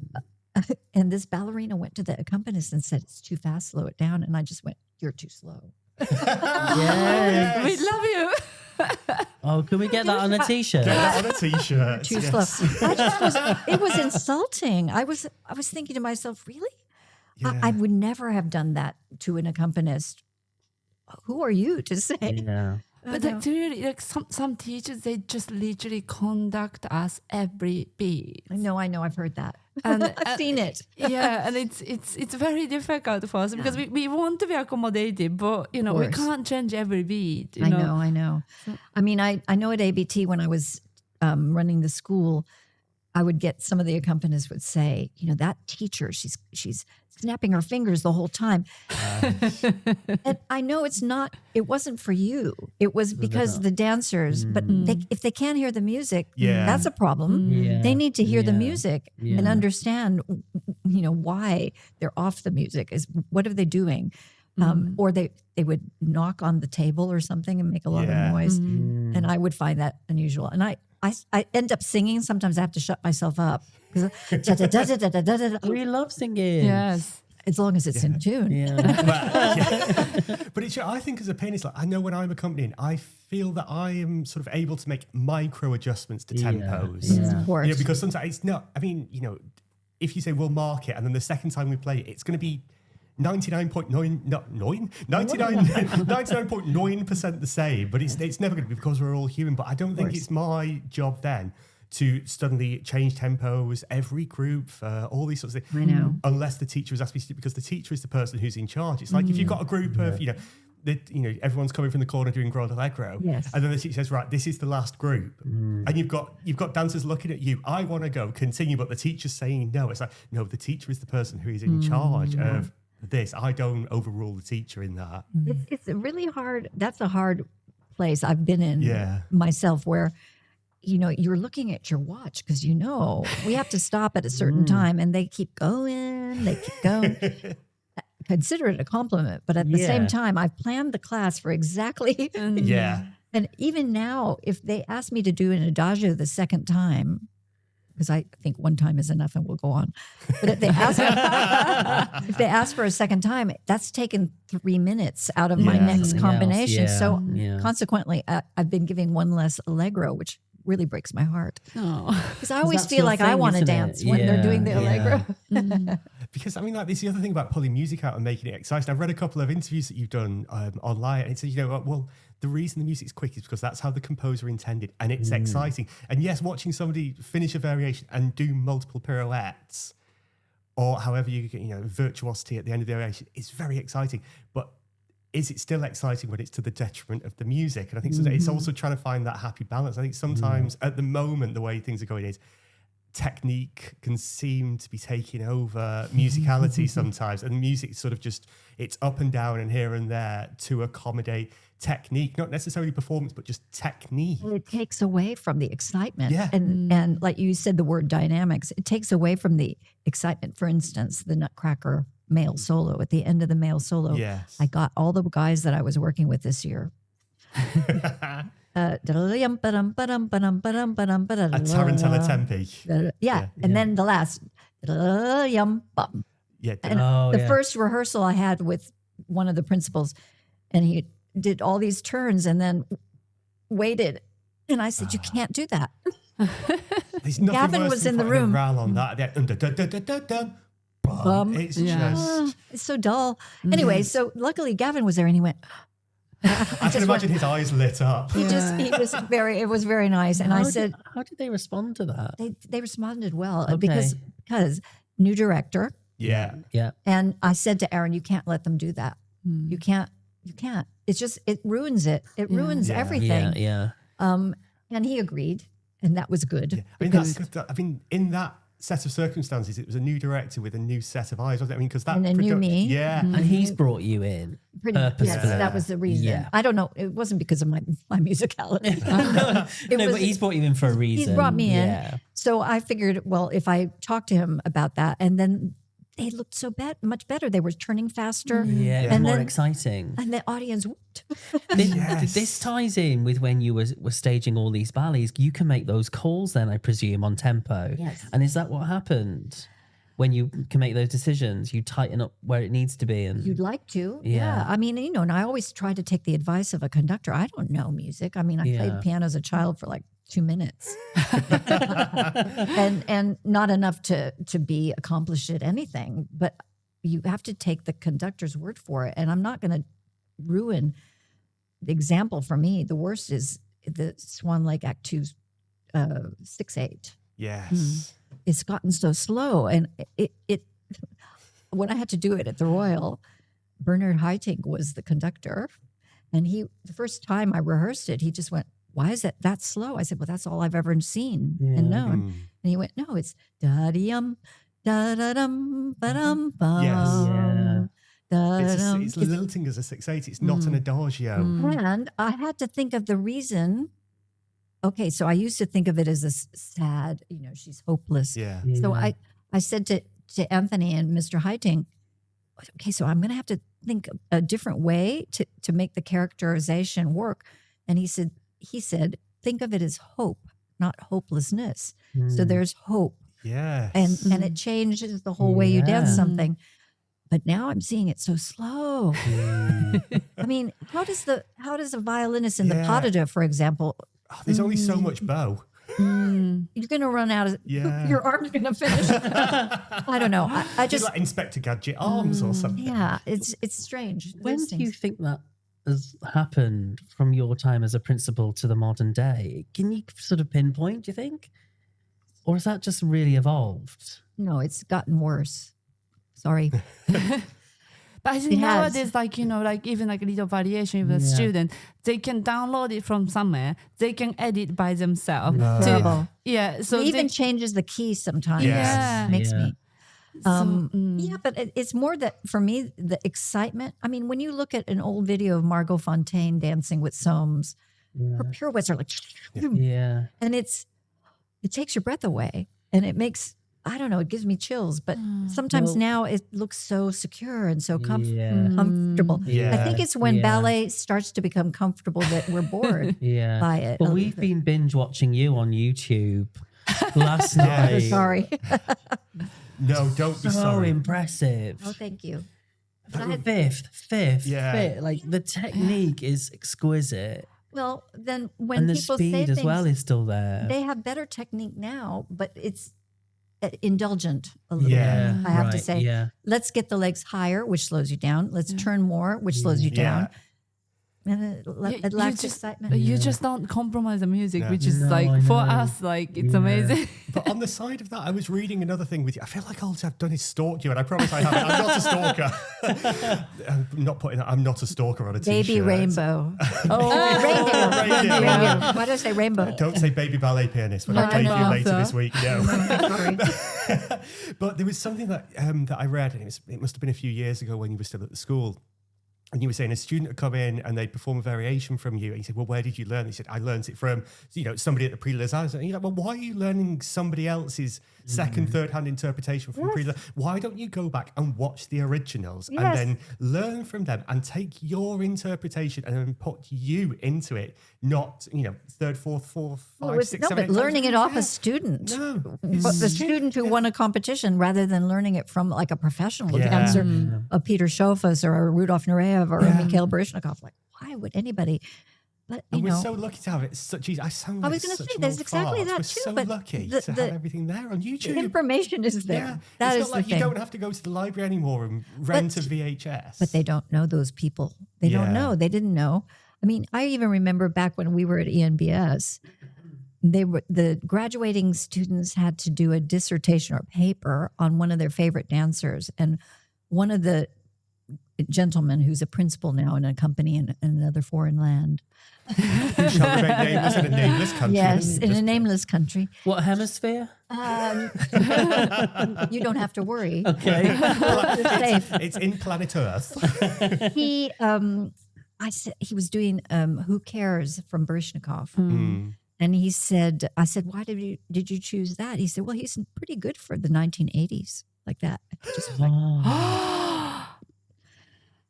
and this ballerina went to the accompanist and said, "It's too fast, slow it down." And I just went, "You're too slow." Yes. We love you. Oh, can we get that on a t-shirt? Get that on a t-shirt. Too slow. It was insulting. I was thinking to myself, really? Yeah. I would never have done that to an accompanist. Who are you to say? Yeah. But like, really, like some teachers, they just literally conduct us every beat. I know. I've heard that. And I've seen it. Yeah, and it's very difficult for us because we want to be accommodative, but we can't change every beat. I know. I mean, I know at ABT when I was running the school, I would get some of the accompanists would say, that teacher, she's snapping her fingers the whole time. And I know it wasn't for you. It was because the dancers, but if they can't hear the music, that's a problem. They need to hear the music and understand, why they're off the music. What are they doing? Or they would knock on the table or something and make a lot of noise. And I would find that unusual. And I end up singing. Sometimes I have to shut myself up. We love singing. Yes. As long as it's in tune. But I think as a pianist, I know when I'm accompanying, I feel that I am sort of able to make micro adjustments to tempos. Of course. Because sometimes it's not, if you say we'll mark it and then the second time we play it, it's going to be 99.9% the same, but it's never going to be, because we're all human. But I don't think it's my job then to suddenly change tempos, every group, all these sorts of things. I know. Unless the teacher has asked me to, because the teacher is the person who's in charge. It's like if you've got a group of, everyone's coming from the corner doing gruelling allegro, and then the teacher says, "Right, this is the last group," and you've got dancers looking at you. I want to go continue, but the teacher's saying no. It's like, no, the teacher is the person who is in charge of this. I don't overrule the teacher in that. It's really hard. That's a hard place I've been in myself, where you're looking at your watch because we have to stop at a certain time, and they keep going. Consider it a compliment, but at the same time, I've planned the class for exactly. And even now, if they ask me to do an adagio the second time, because I think one time is enough and we'll go on. But if they ask for a second time, that's taken 3 minutes out of my next combination. So consequently, I've been giving one less allegro, which really breaks my heart. Because I always feel like I want to dance when they're doing the allegro. Because this is the other thing about pulling music out and making it exciting. I've read a couple of interviews that you've done online, and it says, the reason the music's quick is because that's how the composer intended, and it's exciting. And yes, watching somebody finish a variation and do multiple pirouettes, or however you get, virtuosity at the end of the variation, is very exciting. But is it still exciting when it's to the detriment of the music? And I think it's also trying to find that happy balance. I think sometimes at the moment, the way things are going is technique can seem to be taking over musicality sometimes, and music sort of just, it's up and down and here and there to accommodate technique, not necessarily performance, but just technique. It takes away from the excitement. Yeah. And like you said, the word dynamics, it takes away from the excitement. For instance, the Nutcracker male solo, at the end of the male solo, Yes. I got all the guys that I was working with this year. A Tarantella tempi. Yeah. And then the last, bum. Yeah. And the first rehearsal I had with one of the principals, and he did all these turns and then waited. And I said, you can't do that. There's nothing Gavin worse was than in the putting a room. growl on that. It's just... It's so dull. Anyway, so luckily Gavin was there and he went, I can imagine his eyes lit up. it was very nice. And I said, how did they respond to that? they responded well Okay. because new director. Yeah. Yeah. And I said to Aaron, you can't let them do that. You can't. It's just, it ruins it. It ruins Yeah. everything. Yeah. And he agreed, and that was good. Yeah. I mean, that's good. I mean, in that set of circumstances, it was a new director with a new set of eyes, wasn't it? I mean, because that And a new me. Yeah. And he's brought you in purposefully. Yes, that was the reason. Yeah. I don't know. It wasn't because of my musicality. But he's brought you in for a reason. He's brought me in. Yeah. So I figured, well, if I talk to him about that, and then they looked so much better. They were turning faster. Yeah, it was And more then- exciting. And the audience whooped. This ties in with when you were staging all these ballets. You can make those calls then, I presume, on tempo. Yes. And is that what happened? When you can make those decisions, you tighten up where it needs to be. And You'd like to. Yeah. I mean, and I always try to take the advice of a conductor. I don't know music. I mean, I played piano as a child for like 2 minutes. and not enough to be accomplished at anything. But you have to take the conductor's word for it. And I'm not going to ruin the example for me. The worst is the Swan Lake Act 2 6/8. Yes. It's gotten so slow. And it when I had to do it at the Royal, Bernard Haitink was the conductor. And the first time I rehearsed it, he just went, why is it that slow? I said, well, that's all I've ever seen and known. And he went, no, it's da-dee-um, da-da-dum, ba-dum, bum. Yeah. Da-dum. It's lilting as a 6/8. It's not an adagio. And I had to think of the reason. Okay, so I used to think of it as a sad, she's hopeless. Yeah. So I said to Anthony and Mr. Haitink, okay, so I'm going to have to think a different way to make the characterization work. And he said, think of it as hope, not hopelessness. So there's hope. Yes. And it changes the whole way you dance something. But now I'm seeing it so slow. I mean, how does a violinist in the potata, for example, there's only so much bow. you're going to run out of, your arm's going to finish. I don't know. I Just just, like Inspector Gadget arms or something. yeah, it's strange. When Those do you things. think that has happened from your time as a principal to the modern day? Can you sort of pinpoint, do you think? Or has that just really evolved? No, it's gotten worse. Sorry. But I think It has. nowadays, like even like a little variation with a student, they can download it from somewhere. They can edit by themselves. Terrible. So It even changes the key sometimes. Yes. Makes me. So, Yeah, but it's more that for me, the excitement. I mean, when you look at an old video of Margot Fontaine dancing with Soames, her pirouettes are like, Yeah. and it takes your breath away, and it makes, I don't know, it gives me chills. But sometimes now it looks so secure and so comfortable. Yeah. I think it's when ballet starts to become comfortable that we're bored Yeah. by it. But we've been binge watching you on YouTube last night. Sorry. No, don't be So sorry. impressive. Oh, thank you. Fifth. Yeah. Like the technique is exquisite. Well, then when And the people say speed things, as well is still there. they have better technique now, but it's indulgent a little Yeah, bit. I have to right, say, yeah. let's get the legs higher, which slows you down. Let's turn more, which slows you down. and it lacks excitement. You just don't compromise the music, which is for us, it's amazing. But on the side of that, I was reading another thing with you. I feel like all I've done is stalk you, and I promise I haven't. I'm not a stalker. I'm not a stalker on a t-shirt. Baby rainbow. Reindeer. Why do I say rainbow? Don't say baby ballet pianist when I play for you later this week. No. But there was something that I read, and it must have been a few years ago when you were still at the school. And you were saying a student would come in and they'd perform a variation from you. And you said, well, where did you learn? He said, I learned it from, somebody at the Prix-Les Arts. And you're like, well, why are you learning somebody else's second, third-hand interpretation from Prix-Les? Why don't you go back and watch the originals and then learn from them and take your interpretation and then put you into it, not, third, fourth, five, six, seven, eight learning it off a student. No. The student who won a competition rather than learning it from like a professional dancer, a Peter Schofas or a Rudolf Nureyev or a Mikhail Baryshnikov. Like, why would anybody? But we're so lucky to have it. It's such easy. I was going to say there's exactly that we're too. so but lucky to have everything there on YouTube. The information is there. Yeah. That it's is not like the thing. You don't have to go to the library anymore and rent a VHS. But they don't know those people. They don't know. They didn't know. I mean, I even remember back when we were at ENBS, the graduating students had to do a dissertation or paper on one of their favorite dancers, and one of the gentleman who's a principal now in a company in another foreign land. You shall remain nameless in a nameless country. Yes, in a nameless country. What hemisphere? You don't have to worry. Okay. You're safe. It's in planet Earth. He was doing Who Cares from Baryshnikov. And he said, I said, why did you choose that? He said, well, he's pretty good for the 1980s, like that. Just like,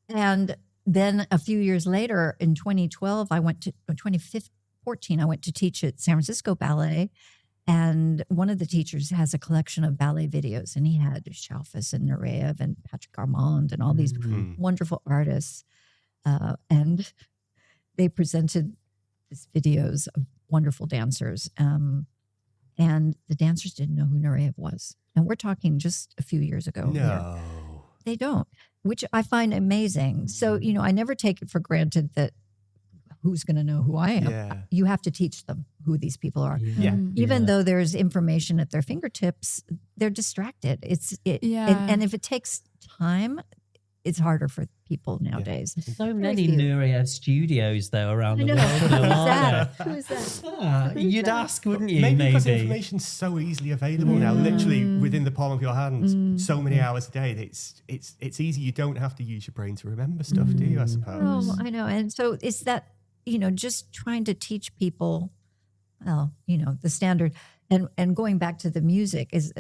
And then a few years later, in 2014, I went to teach at San Francisco Ballet. And one of the teachers has a collection of ballet videos. And he had Schofas and Nureyev and Patrick Armand and all these wonderful artists. And they presented these videos of wonderful dancers. And the dancers didn't know who Nureyev was. And we're talking just a few years ago. No. They don't, which I find amazing. So, I never take it for granted that who's going to know who I am. Yeah. You have to teach them who these people are. Yeah. Even though there's information at their fingertips, they're distracted. And if it takes time, it's harder for people nowadays. So many Nureyev studios though around the world. Who is that? You'd ask, wouldn't you? Maybe because information's so easily available now, literally within the palm of your hand, so many hours a day. It's easy. You don't have to use your brain to remember stuff, do you? I suppose. Oh, I know. And so it's that, just trying to teach people, the standard. And going back to the music is.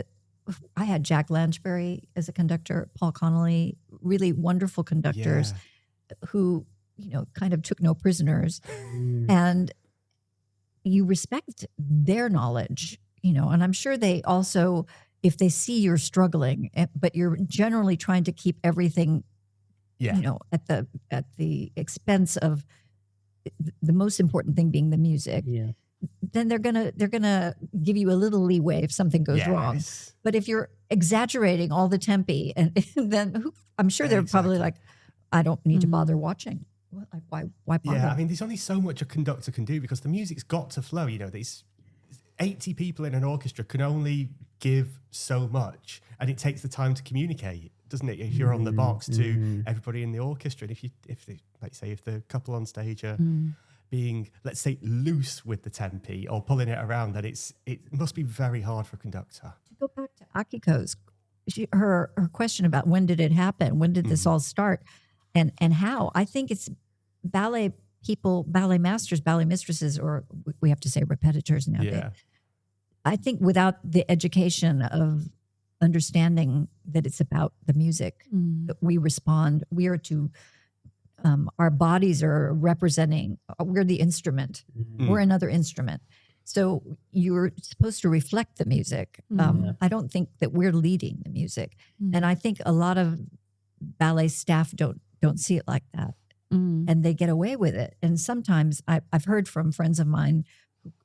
I had Jack Lanchbury as a conductor, Paul Connolly, really wonderful conductors who, kind of took no prisoners. And you respect their knowledge, and I'm sure they also, if they see you're struggling, but you're generally trying to keep everything, at the expense of the most important thing being the music. Yeah. Then they're gonna give you a little leeway if something goes wrong. But if you're exaggerating all the tempi, and then I'm sure they're probably like, I don't need to bother watching. Why bother? Yeah, I mean, there's only so much a conductor can do because the music's got to flow. These 80 people in an orchestra can only give so much, and it takes the time to communicate, doesn't it? If you're on the box to everybody in the orchestra, and if the couple on stage are being, let's say, loose with the tempi or pulling it around, then it must be very hard for a conductor. To go back to Akiko's, her question about when did it happen? When did this all start? And how? I think it's ballet people, ballet masters, ballet mistresses, or we have to say repetitors nowadays. Yeah. I think without the education of understanding that it's about the music, that we respond, we are to... our bodies are representing, we're the instrument. We're another instrument. So you're supposed to reflect the music. I don't think that we're leading the music. And I think a lot of ballet staff don't see it like that. And they get away with it. And sometimes I've heard from friends of mine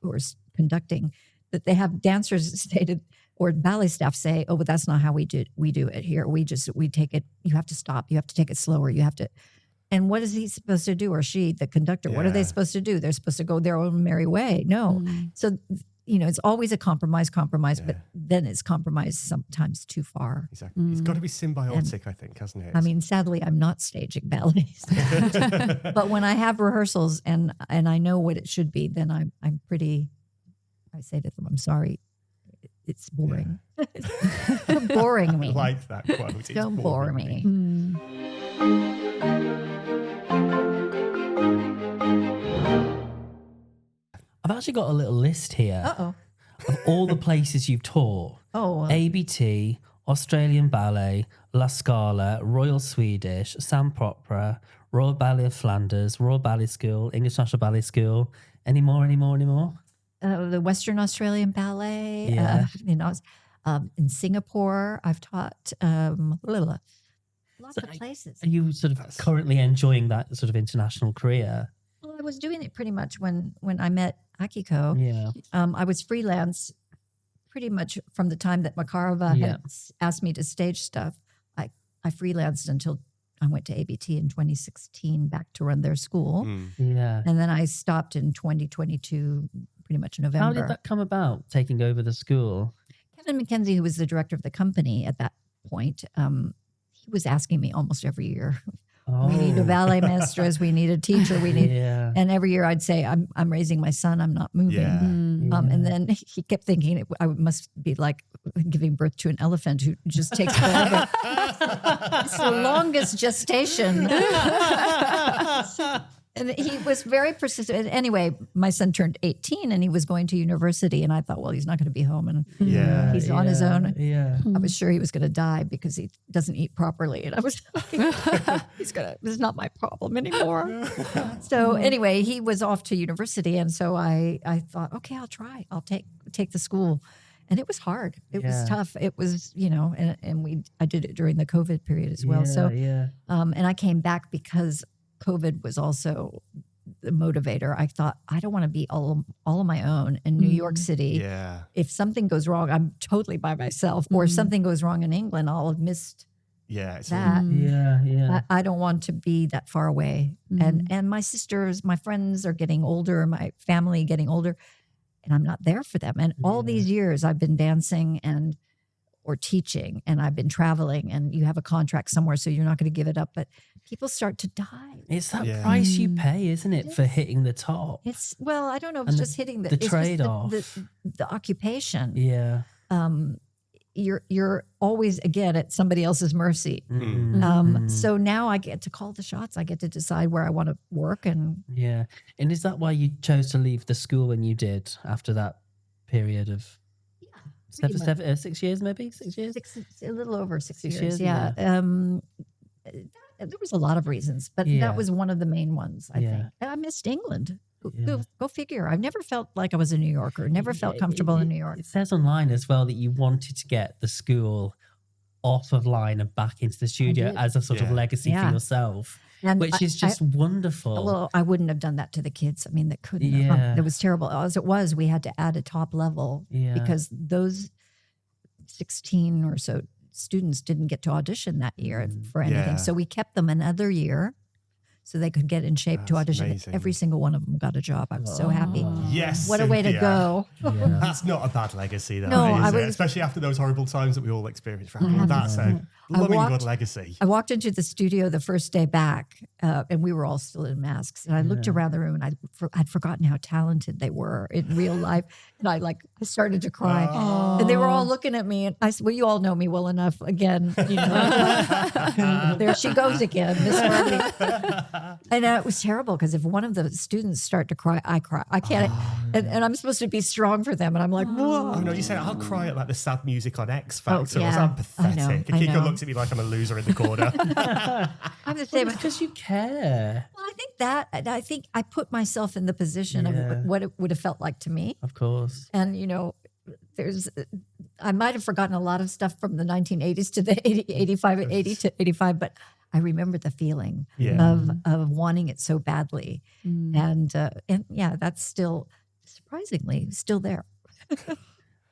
who are conducting that they have dancers stated, or ballet staff say, oh, but that's not how we do it here. We take it, you have to stop. You have to take it slower. You have to... And what is he supposed to do, or she, the conductor? What are they supposed to do? They're supposed to go their own merry way. No. So, it's always a compromise, but then it's compromise sometimes too far. Exactly. It's got to be symbiotic, I think, hasn't it? I mean, sadly, I'm not staging ballets. But when I have rehearsals and I know what it should be, then I'm pretty, I say to them, I'm sorry, it's boring. You're boring me. I like that quote. Don't bore me. I've actually got a little list here of all the places you've taught. ABT, Australian Ballet, La Scala, Royal Swedish, Sam Propera, Royal Ballet of Flanders, Royal Ballet School, English National Ballet School. Any more? The Western Australian Ballet. In Singapore, I've taught lots of places. Are you sort of currently enjoying that sort of international career? Well, I was doing it pretty much when I met Akiko. Yeah. I was freelance pretty much from the time that Makarova had asked me to stage stuff. I freelanced until I went to ABT in 2016 back to run their school. Yeah. And then I stopped in 2022, pretty much November. How did that come about, taking over the school? Kevin McKenzie, who was the director of the company at that point, he was asking me almost every year, we need a ballet mistress, we need a teacher, we need, and every year I'd say, I'm raising my son, I'm not moving. And then he kept thinking I must be like giving birth to an elephant who just takes forever. It's the longest gestation. And he was very persistent. Anyway, my son turned 18 and he was going to university. And I thought, well, he's not going to be home. And he's on his own. Yeah. I was sure he was going to die because he doesn't eat properly. And I was this is not my problem anymore. So anyway, he was off to university. And so I thought, okay, I'll try. I'll take the school. And it was hard. It was tough. It was, and I did it during the COVID period as well. And I came back because COVID was also the motivator. I thought, I don't want to be all on my own in New York City. Yeah. If something goes wrong, I'm totally by myself. Or if something goes wrong in England, I'll have missed that. I don't want to be that far away. And my sisters, my friends are getting older, my family getting older, and I'm not there for them. And all these years I've been dancing or teaching, and I've been traveling, and you have a contract somewhere, so you're not going to give it up. But people start to die. It's that price you pay, isn't it, for hitting the top? I don't know if it's just hitting the trade-off. The occupation. Yeah. You're always, again, at somebody else's mercy. So now I get to call the shots. I get to decide where I want to work. And is that why you chose to leave the school when you did after that period of 6 years, maybe? 6 years? A little over 6 years. Yeah. There was a lot of reasons, but that was one of the main ones, I think. And I missed England. Go figure. I've never felt like I was a New Yorker, never felt comfortable in New York. It says online as well that you wanted to get the school off of line and back into the studio as a sort of legacy for yourself, which is just wonderful. Well, I wouldn't have done that to the kids. I mean, that couldn't have. It was terrible. As it was, we had to add a top level because those 16 or so students didn't get to audition that year for anything. So we kept them another year so they could get in shape to audition. Amazing. Every single one of them got a job. I was so happy. Yes, what a way to go. That's not a bad legacy, though, is it? Especially after those horrible times that we all experienced. That's a loving good legacy. I walked into the studio the first day back, and we were all still in masks. And I looked around the room, and I'd forgotten how talented they were in real life. And I started to cry. And they were all looking at me. And I said, well, you all know me well enough. Again, there she goes again, Miss Harvey. And it was terrible because if one of the students start to cry, I cry. I can't. And I'm supposed to be strong for them. And I'm like, whoa. Oh, no, you say I'll cry at the sad music on X Factor. I'm pathetic. Akiko looks at me like I'm a loser in the corner. I'm the same. Because you care. Well, I think I put myself in the position of what it would have felt like to me. Of course. And, I might have forgotten a lot of stuff from the 1980s to the 80 to 85, but I remember the feeling of wanting it so badly. And that's still, surprisingly, still there.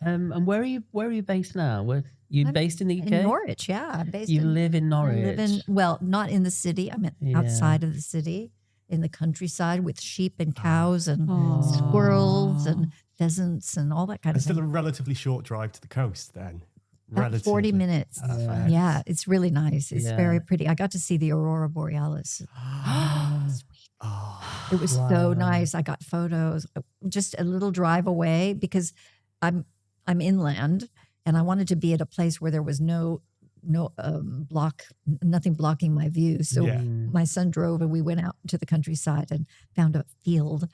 And where are you based now? I'm based in the UK? In Norwich, yeah. I'm based live in Norwich? I live well, not in the city. I'm outside of the city, in the countryside with sheep and cows and squirrels and pheasants and all that kind of Still thing. a relatively short drive to the coast then. About 40 minutes. Yeah, it's really nice. It's very pretty. I got to see the Aurora Borealis. Sweet. It was so nice. I got photos. Just a little drive away because I'm inland, and I wanted to be at a place where there was nothing blocking my view. So my son drove, and we went out to the countryside and found a field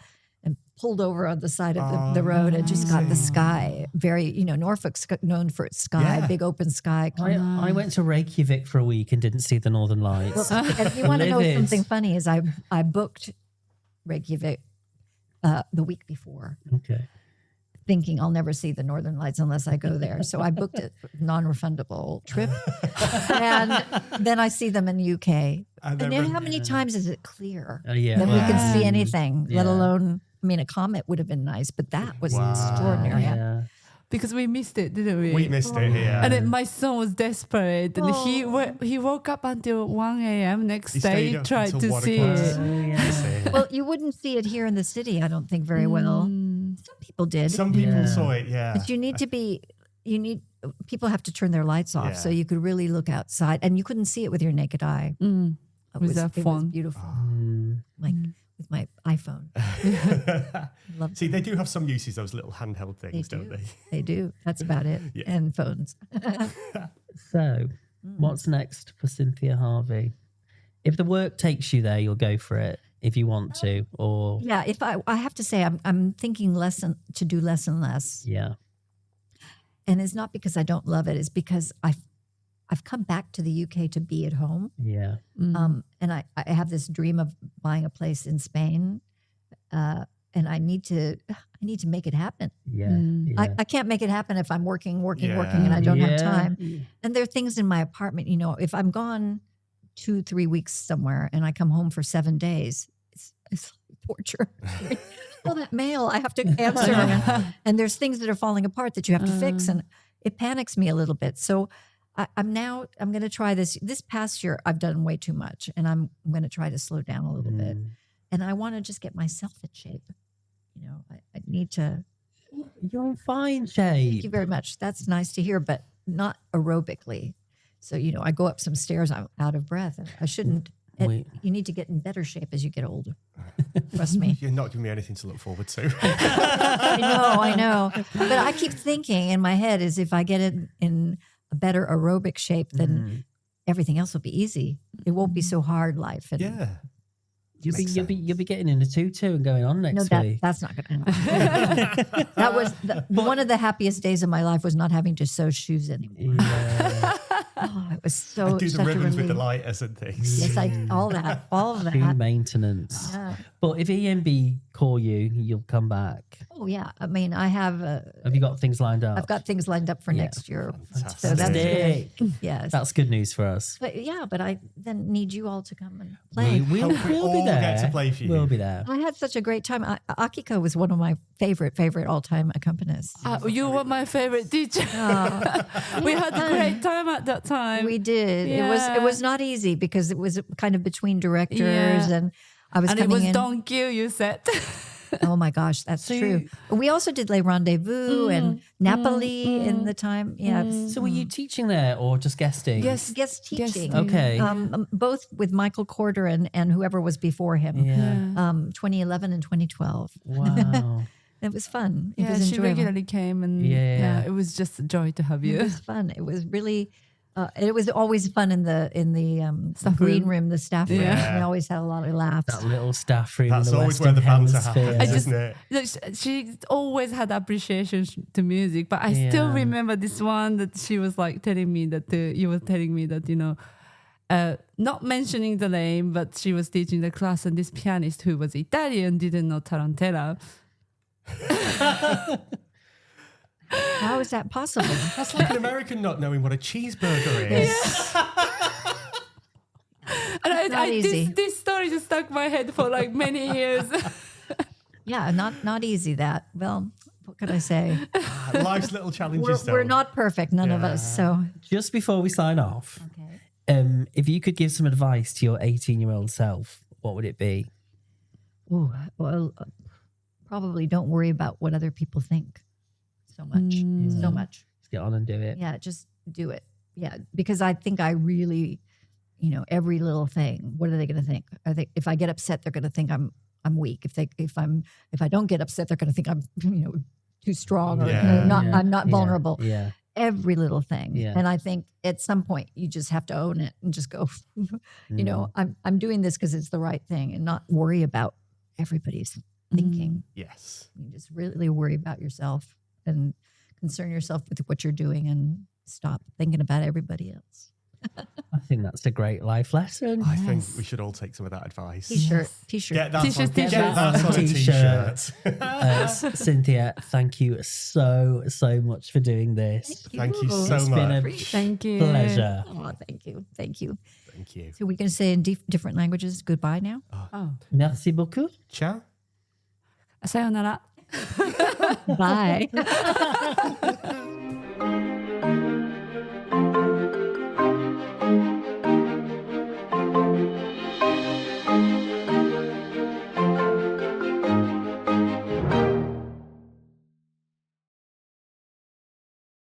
and pulled over on the side of the road and just got the sky. Very, Norfolk's known for its sky, big open sky. I went to Reykjavik for a week and didn't see the Northern Lights. Well, if you want to know something funny, is I booked Reykjavik the week before. Okay. Thinking I'll never see the Northern Lights unless I go there. So I booked a non-refundable trip. And then I see them in the UK. And then how many times is it clear that we can see anything, let alone, a comet would have been nice, but that was extraordinary. Yeah. Because we missed it, didn't we? We missed it, yeah. And then my son was desperate, and he woke up until 1 a.m. next day, tried to see it. Well, you wouldn't see it here in the city, I don't think, very well. Some people did. Some people saw it, yeah. But people have to turn their lights off so you could really look outside, and you couldn't see it with your naked eye. It was beautiful. Like with my iPhone. See, they do have some uses, those little handheld things, don't they? They do. That's about it. Yeah. And phones. So, what's next for Cynthia Harvey? If the work takes you there, you'll go for it if you want to, or if I have to say, I'm thinking to do less and less. Yeah. And it's not because I don't love it. It's because I've come back to the UK to be at home. Yeah. And I have this dream of buying a place in Spain. And I need to make it happen. Yeah. I can't make it happen if I'm working, and I don't have time. And there are things in my apartment, if I'm gone 2-3 weeks somewhere and I come home for 7 days, it's torture. All that mail I have to answer. And there's things that are falling apart that you have to fix. And it panics me a little bit. So I'm going to try this. This past year, I've done way too much, and I'm going to try to slow down a little bit. And I want to just get myself in shape. I need to. You're in fine shape. Thank you very much. That's nice to hear, but not aerobically. So, I go up some stairs, I'm out of breath. I shouldn't. You need to get in better shape as you get older. Trust me. You're not giving me anything to look forward to. I know. But I keep thinking in my head is if I get in a better aerobic shape, then everything else will be easy. It won't be so hard, life. And You'll be getting in a tutu and going on next week. That's not going to happen. That was one of the happiest days of my life was not having to sew shoes anymore. Yeah. It was so. And do the ribbons with the lighters and things. Yes, all of that. True maintenance. Yeah. But if EMB call you, you'll come back. Oh yeah, I have. Have you got things lined up? I've got things lined up for next year. Fantastic. So that's good. Yes. That's good news for us. But I then need you all to come and play. We'll be there. Get to play for you. We'll be there. I had such a great time. Akiko was one of my favorite all-time accompanists. You were my favorite teacher. We had a great time at that time. We did. It was not easy because it was kind of between directors and I was coming in. And it was Don't Kill, you said. Oh my gosh, that's true. We also did Les Rendezvous and Napoli in the time. Yeah. So were you teaching there or just guesting? Yes, guest teaching. Okay. Both with Michael Corder and whoever was before him. Yeah. 2011 and 2012. Wow. It was fun. It was she enjoyable. regularly came and it was just a joy to have you. It was fun. It was really. It was always fun in the green room, the staff room. Yeah. We always had a lot of laughs. That little staff room. That's in the always Western where the banter Hemisphere. happens, isn't it? She always had appreciation to music, but I still remember this one that she was like telling me that you were telling me that not mentioning the name, but she was teaching the class, and this pianist who was Italian didn't know Tarantella. How is that possible? That's like an American not knowing what a cheeseburger is. And this story just stuck in my head for like many years. Yeah, not easy that. Well, what could I say? Life's little challenges. We're not perfect, none of us. So Just before we sign off, okay. if you could give some advice to your 18-year-old self, what would it be? Ooh, well, probably don't worry about what other people think so much. So much. Just get on and do it. Yeah, just do it. Yeah, because I think I really, every little thing. What are they going to think? I think if I get upset, they're going to think I'm weak. If I don't get upset, they're going to think I'm too strong or I'm not vulnerable. Yeah. Every little thing. Yeah. And I think at some point you just have to own it and just go, I'm doing this because it's the right thing and not worry about everybody's thinking. Yes. You just really worry about yourself and concern yourself with what you're doing and stop thinking about everybody else. I think that's a great life lesson. I think we should all take some of that advice. T-shirt. Get that T-shirt. Get that on a t-shirt. Cynthia, thank you so much for doing this. Thank you so It's much. been a Thank you. pleasure. Oh, thank you. Thank you. Thank you. So we're going to say in different languages goodbye now? Merci beaucoup. Ciao. さようなら。Bye.